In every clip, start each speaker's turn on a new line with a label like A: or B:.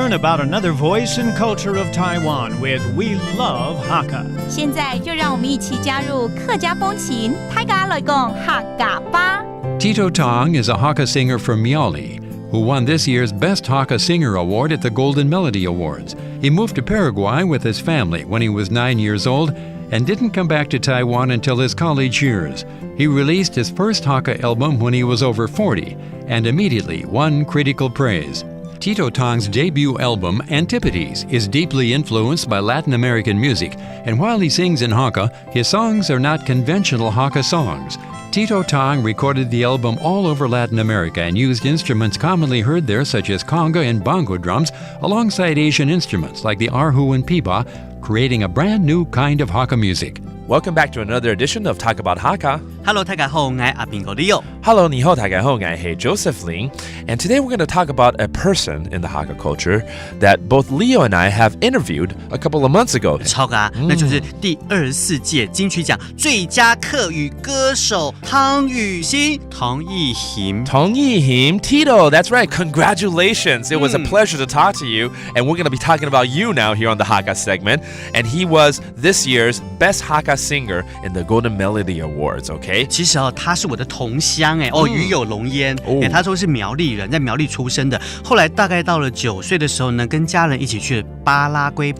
A: learn about another voice and culture of Taiwan with We Love Hakka.
B: 现在就让我们一起加入客家风情，大家来讲客家吧。
C: Tito Tong is a Hakka singer from Miaoli who won this year's Best Hakka Singer Award at the Golden Melody Awards. He moved to Paraguay with his family when he was 9 years old and didn't come back to Taiwan until his college years. He released his first Hakka album when he was over 40 and immediately won critical praise. Tito Tong's debut album, Antipodes, is deeply influenced by Latin American music, and while he sings in Hakka, his songs are not conventional Hakka songs. Tito Tong recorded the album all over Latin America and used instruments commonly heard there such as conga and bongo drums alongside Asian instruments like the erhu and pipa, creating a brand new kind of Hakka music.
D: Welcome back to another edition of Talk About Hakka.
E: Hello， 大家好，我係阿邊個 Leo。Hello,
D: 你好，大家好，我係 Joseph Ling. And today we're going to talk about a person in the Hakka culture that both Leo and I have interviewed a couple of months ago.
E: 超噶，那就是第24届金曲奖最佳客语歌手汤雨欣、唐艺昕。
D: 唐艺昕, Tito, that's right. Congratulations. It was a pleasure to talk to you. And we're going to be talking about you now here on the Hakka segment. And he was this year's Best Hakka Singer in the Golden Melody Awards, okay?
E: 其实他是我的同乡与有龙焉。他说是苗栗人，在苗栗出生的。后来大概到了9岁的时候呢，跟家人一起去了巴拉圭。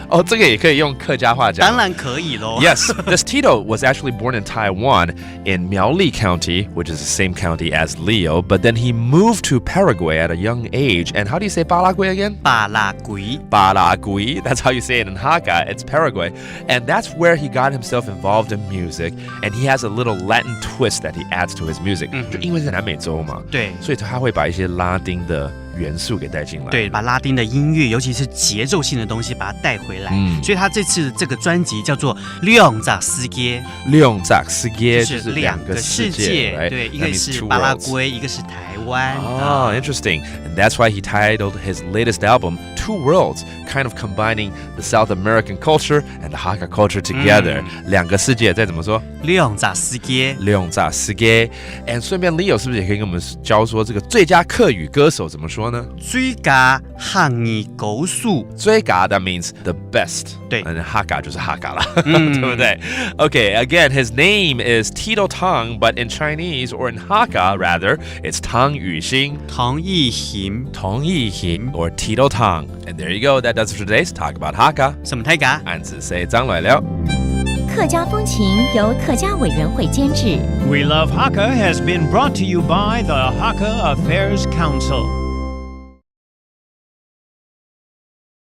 D: 哦，这个也可以用客家话讲。
E: 当然可以咯。
D: Yes, this Tito was actually born in Taiwan in Miaoli County, which is the same county as Leo, but then he moved to Paraguay at a young age. And how do you say 巴拉圭 again?
E: 巴拉圭。
D: 巴拉圭. That's how you say it in Hakka. It's Paraguay. And that's where he got himself involved in music. And he has a little Latin twist that he adds to his music. 就因为是南美洲嘛，
E: 对，
D: 所以他会把一些拉丁的元素给带进来，
E: 对，把拉丁的音乐，尤其是节奏性的东西，把它带回来。所以他这次这个专辑叫做《两个世界》，就是两个世界，对，一个是巴拉圭，一个是台湾。
D: Oh, interesting. And that's why he titled his latest album Two Worlds, kind of combining the South American culture and the Hakka culture together. 两个世界，再怎么说？
E: 两个世界。
D: And 顺便 Leo 是不是也可以跟我们教说这个最佳客语歌手怎么说呢？
E: 最佳客语歌手。
D: 最佳 that means the best.
E: 对。
D: And Hakka 就是 Hakka 啦，对不对？ Okay, again, his name is Tito Tong, but in Chinese or in Hakka rather, it's 汤雨欣。
E: 唐艺昕
D: or Tito Tong. And there you go. That does it for today's Talk About Hakka.
E: 什麼睇㗎？
D: 按字say 張來了。
B: 客家風情由客家委員會監製。
A: We Love Hakka has been brought to you by the Hakka Affairs Council.